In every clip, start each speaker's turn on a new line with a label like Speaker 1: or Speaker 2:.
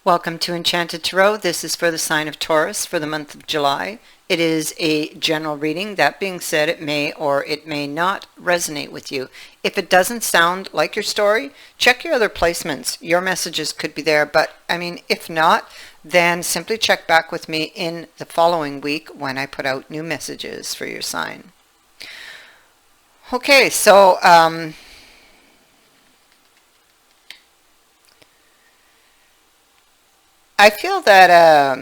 Speaker 1: Welcome to Enchanted Tarot. This is for the sign of Taurus for the month of July. It is a general reading. That being said, it may or it may not resonate with you. If it doesn't sound like your story, check your other placements. Your messages could be there, but if not, then simply check back with me in the following week when I put out new messages for your sign. Okay, so I feel that at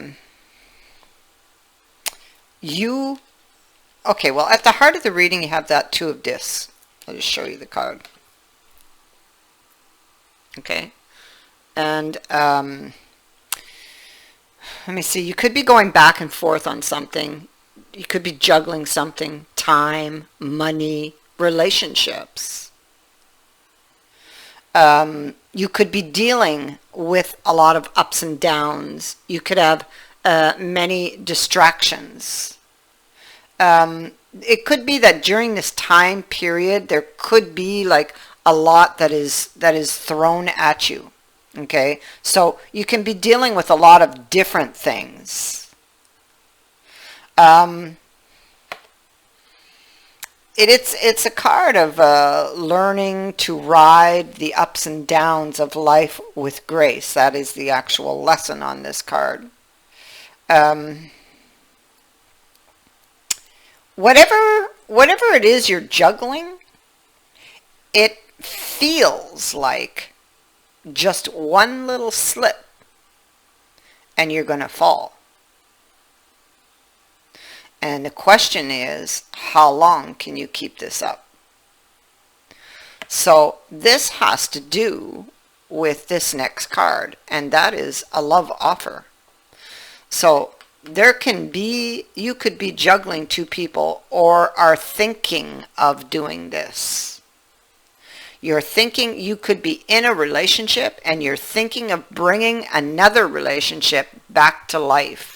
Speaker 1: the heart of the reading you have that Two of Discs. I'll just show you the card. Okay. And let me see, you could be going back and forth on something. You could be juggling something, time, money, relationships. You could be dealing with a lot of ups and downs. You could have many distractions. It could be that during this time period there could be like a lot that is thrown at you. Okay, so you can be dealing with a lot of different things. It's a card of learning to ride the ups and downs of life with grace. That is the actual lesson on this card. Whatever it is you're juggling, it feels like just one little slip and you're going to fall. And the question is, how long can you keep this up? So this has to do with this next card, and that is a love offer. So you could be juggling two people or are thinking of doing this. You're thinking you could be in a relationship and you're thinking of bringing another relationship back to life.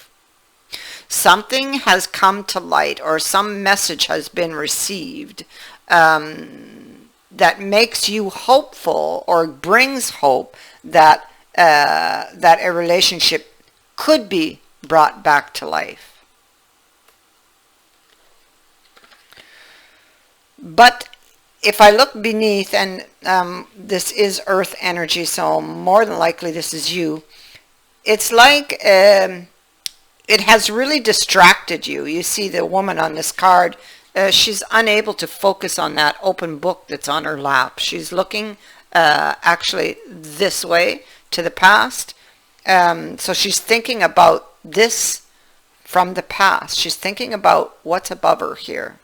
Speaker 1: Something has come to light or some message has been received that makes you hopeful or brings hope that a relationship could be brought back to life. But if I look beneath, and this is earth energy, so more than likely this is you, it's like it has really distracted you. You see the woman on this card, she's unable to focus on that open book that's on her lap. She's looking actually this way to the past. So she's thinking about this from the past. She's thinking about what's above her here.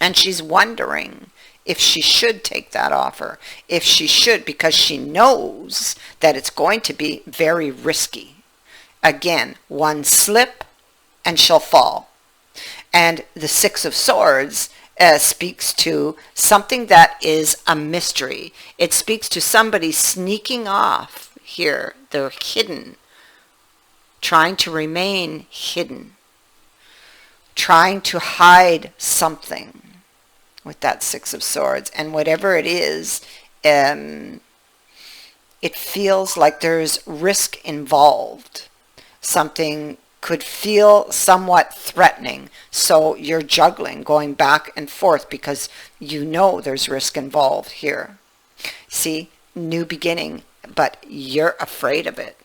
Speaker 1: And she's wondering if she should take that offer. If she should, because she knows that it's going to be very risky. Again, one slip and she'll fall. And the Six of Swords speaks to something that is a mystery. It speaks to somebody sneaking off here. They're hidden, trying to remain hidden, trying to hide something with that Six of Swords. And whatever it is, it feels like there's risk involved. Something could feel somewhat threatening, so you're juggling, going back and forth because you know there's risk involved here. See, new beginning, but you're afraid of it.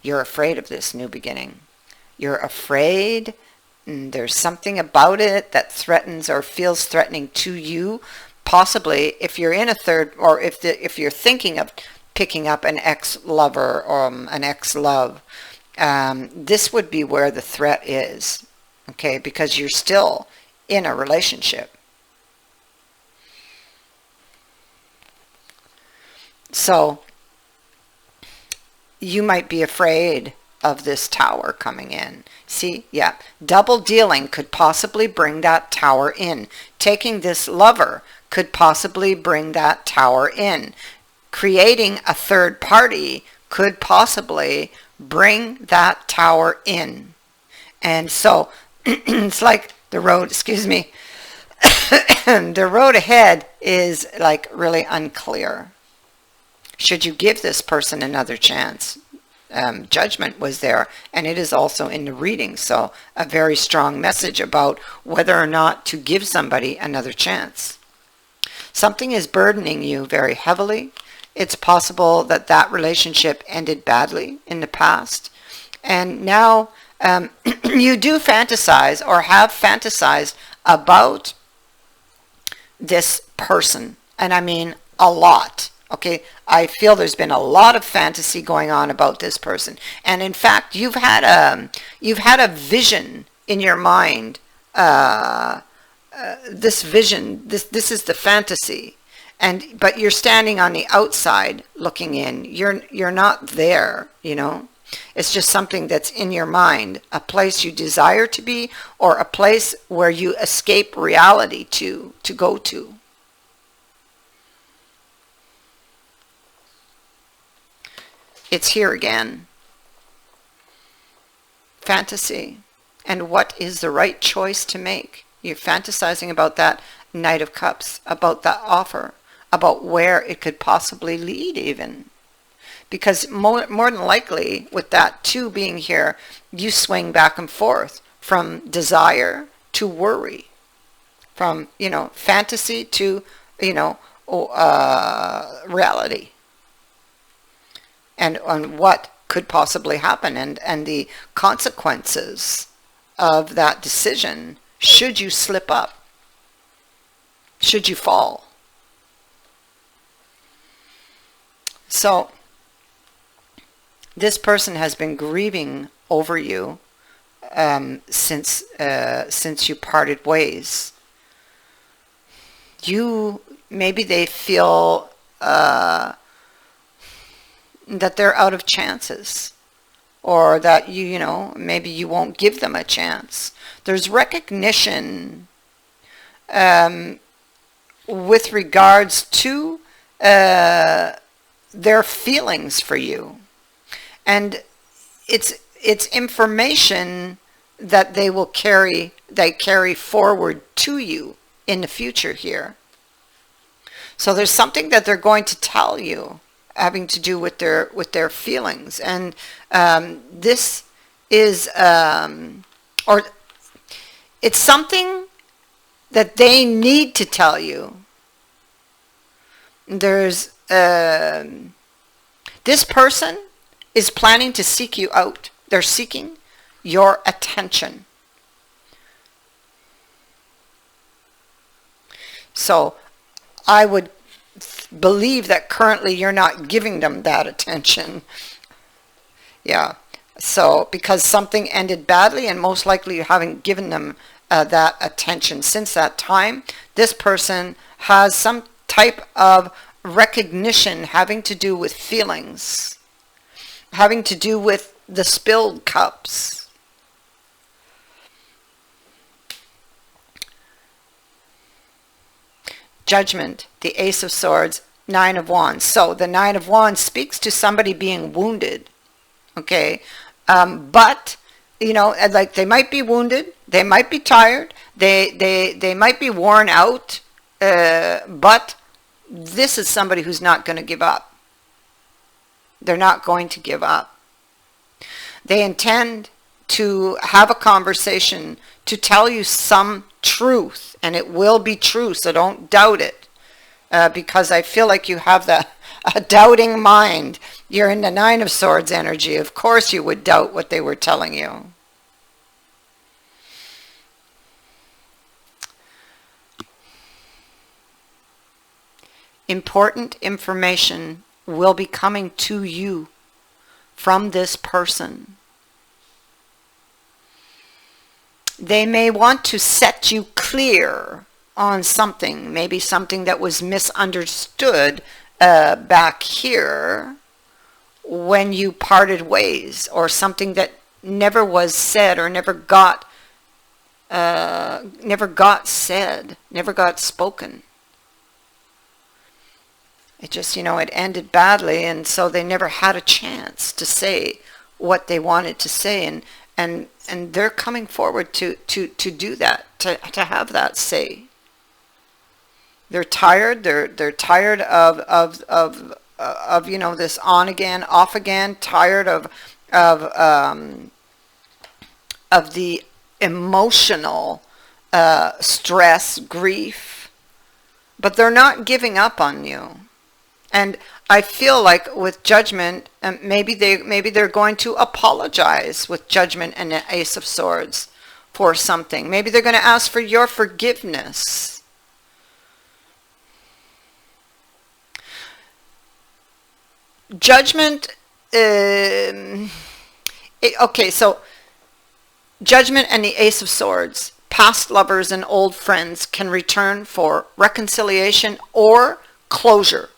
Speaker 1: You're afraid of this new beginning. You're afraid. There's something about it that threatens or feels threatening to you. Possibly if you're in a third, or if you're thinking of picking up an ex-lover or an ex-love, this would be where the threat is, okay, because you're still in a relationship. So you might be afraid of this tower coming in. See, yeah, double dealing could possibly bring that tower in. Taking this lover could possibly bring that tower in. Creating a third party could possibly bring that tower in. And so it's like the road, the road ahead is like really unclear. Should you give this person another chance? Judgment was there, and it is also in the reading. So a very strong message about whether or not to give somebody another chance. Something is burdening you very heavily. It's possible that that relationship ended badly in the past. And now you do fantasize or have fantasized about this person. And I mean a lot. Okay, I feel there's been a lot of fantasy going on about this person. And in fact, you've had a vision in your mind. This vision, this is the fantasy. But you're standing on the outside looking in. You're not there, you know. It's just something that's in your mind, a place you desire to be, or a place where you escape reality to go to. It's here again. Fantasy. And what is the right choice to make? You're fantasizing about that Knight of Cups, about that offer, about where it could possibly lead even. Because more than likely, with that 2 being here, you swing back and forth from desire to worry. From, fantasy to, reality. And on what could possibly happen and the consequences of that decision should you slip up, should you fall. So this person has been grieving over you since you parted ways. Maybe they feel that they're out of chances, or that maybe you won't give them a chance. There's recognition with regards to their feelings for you, and it's information that they carry forward to you in the future here. So there's something that they're going to tell you having to do with their feelings, and this is or it's something that they need to tell you. There's this person is planning to seek you out. They're seeking your attention. So I would believe that currently you're not giving them that attention. Yeah. So because something ended badly, and most likely you haven't given them that attention since that time. This person has some type of recognition having to do with feelings, having to do with the spilled cups. Judgment, the Ace of Swords, Nine of Wands. So the Nine of Wands speaks to somebody being wounded. Okay. But, like they might be wounded, they might be tired, they might be worn out, but this is somebody who's not going to give up. They're not going to give up. They intend to have a conversation to tell you some truth, and it will be true, so don't doubt it, because I feel like you have a doubting mind. You're in the Nine of Swords energy. Of course you would doubt what they were telling you. Important information will be coming to you from this person. They may want to set you clear on something, maybe something that was misunderstood back here when you parted ways, or something that never was said or never got said, never got spoken. It just, it ended badly, and so they never had a chance to say what they wanted to say, and they're coming forward to do that, to have that say. They're tired. They're tired of you know, this on again, off again, tired of of the emotional stress, grief, but they're not giving up on you. And I feel like with Judgment, maybe they're going to apologize with Judgment and the Ace of Swords for something. Maybe they're going to ask for your forgiveness. Judgment, okay, so Judgment and the Ace of Swords, past lovers and old friends can return for reconciliation or closure.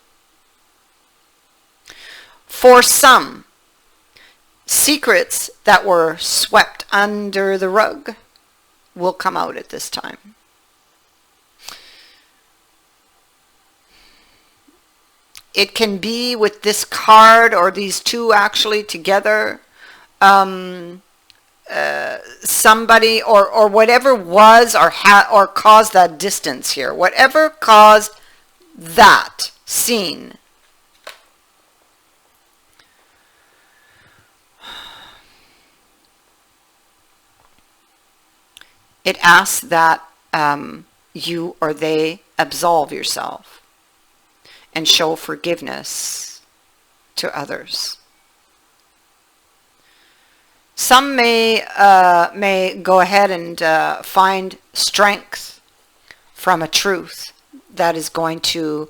Speaker 1: For some, secrets that were swept under the rug will come out at this time. It can be with this card or these two actually together. Somebody or whatever was or caused that distance here. Whatever caused that scene. It asks that you or they absolve yourself and show forgiveness to others. Some may go ahead and find strength from a truth that is going to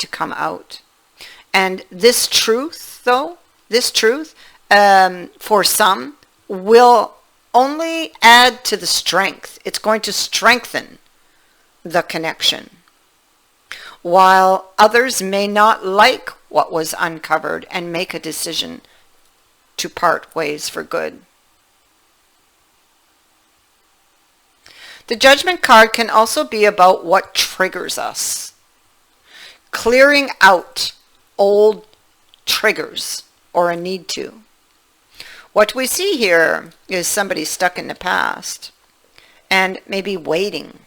Speaker 1: come out. And this truth, though, for some will only add to the strength. It's going to strengthen the connection. While others may not like what was uncovered and make a decision to part ways for good. The Judgment card can also be about what triggers us. Clearing out old triggers or a need to. What we see here is somebody stuck in the past and maybe waiting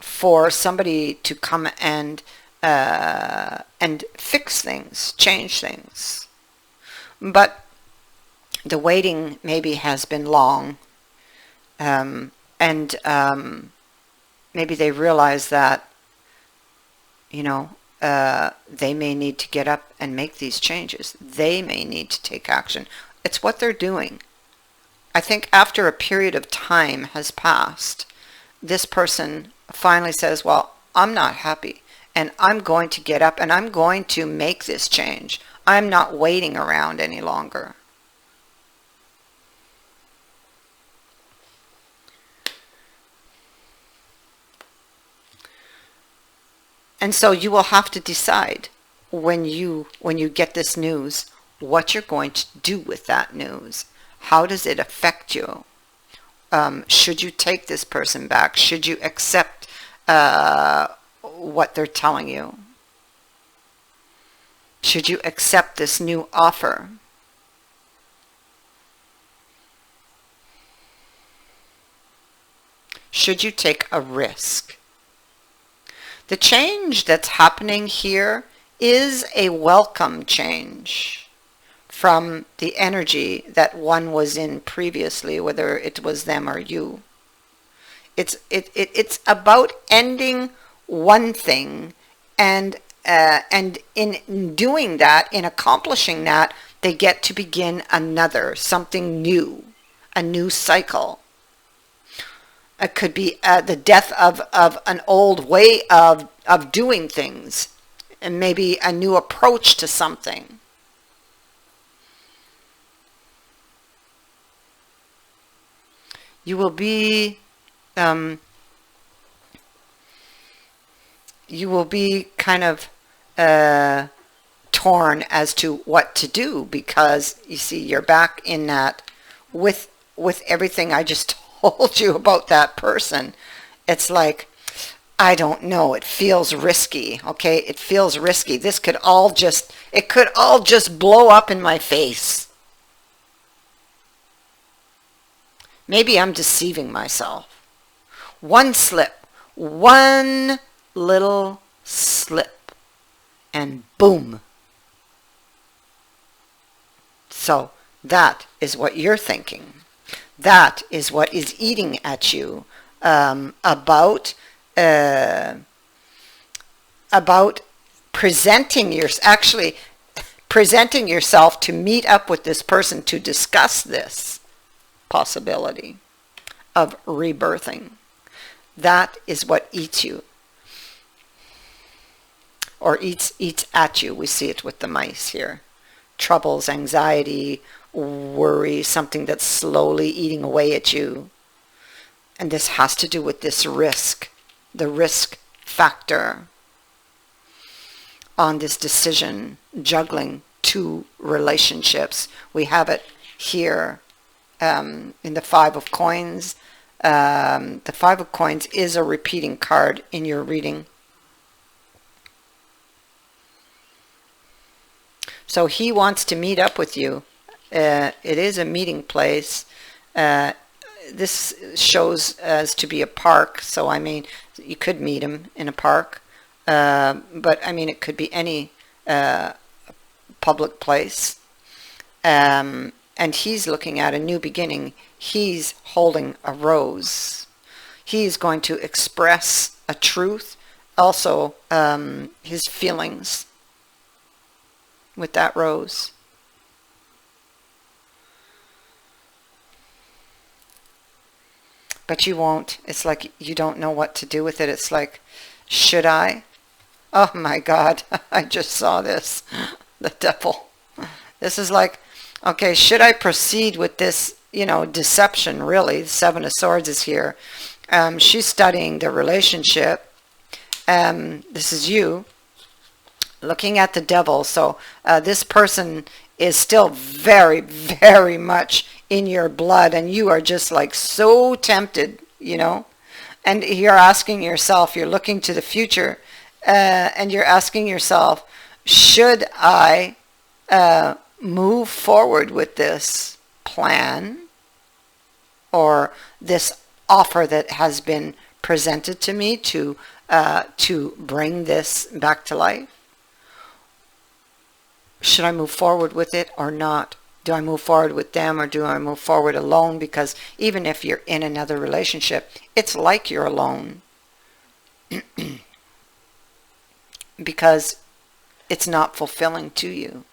Speaker 1: for somebody to come and fix things, change things. But the waiting maybe has been long, and maybe they realize that, you know, they may need to get up and make these changes. They may need to take action. It's what they're doing. I think after a period of time has passed, this person finally says, well, I'm not happy, and I'm going to get up and I'm going to make this change. I'm not waiting around any longer. And so you will have to decide when you get this news, what you're going to do with that news. How does it affect you? Should you take this person back? Should you accept what they're telling you? Should you accept this new offer? Should you take a risk? The change that's happening here is a welcome change from the energy that one was in previously, whether it was them or you. It's about ending one thing, and in doing that, in accomplishing that, they get to begin another, something new, a new cycle. It could be the death of an old way of doing things, and maybe a new approach to something. You will be kind of torn as to what to do, because you see you're back in that with everything I just told you about that person. It's like, I don't know, it feels risky. Okay, it feels risky. This could all just blow up in my face. Maybe I'm deceiving myself. One slip, one little slip, and boom. So that is what you're thinking. That is what is eating at you, about actually presenting yourself to meet up with this person to discuss this possibility of rebirthing. That is what eats you, or eats at you. We see it with the mice here. Troubles, anxiety, worry, something that's slowly eating away at you. And this has to do with this risk, the risk factor on this decision, juggling two relationships. We have it here in the Five of Coins. The Five of Coins is a repeating card in your reading. So he wants to meet up with you. It is a meeting place. This shows as to be a park. So, I mean, you could meet him in a park. But, I mean, it could be any public place. And he's looking at a new beginning. He's holding a rose. He's going to express a truth. Also, his feelings with that rose. But you won't. It's like you don't know what to do with it. It's like, should I? Oh my God, I just saw this. The devil. This is like, okay, should I proceed with this, deception, really? The Seven of Swords is here. She's studying the relationship. This is you looking at the devil. So this person is still very, very much in your blood, and you are just like so tempted, and you're asking yourself, you're looking to the future, and you're asking yourself, should I move forward with this plan or this offer that has been presented to me to bring this back to life? Should I move forward with it or not? Do I move forward with them, or do I move forward alone? Because even if you're in another relationship, it's like you're alone. Because it's not fulfilling to you,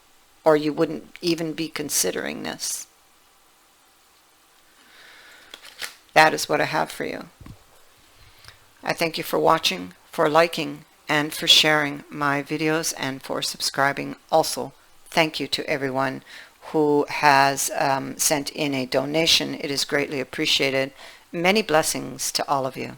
Speaker 1: or you wouldn't even be considering this. That is what I have for you. I thank you for watching, for liking, and for sharing my videos, and for subscribing. Also, thank you to everyone who has sent in a donation. It is greatly appreciated. Many blessings to all of you.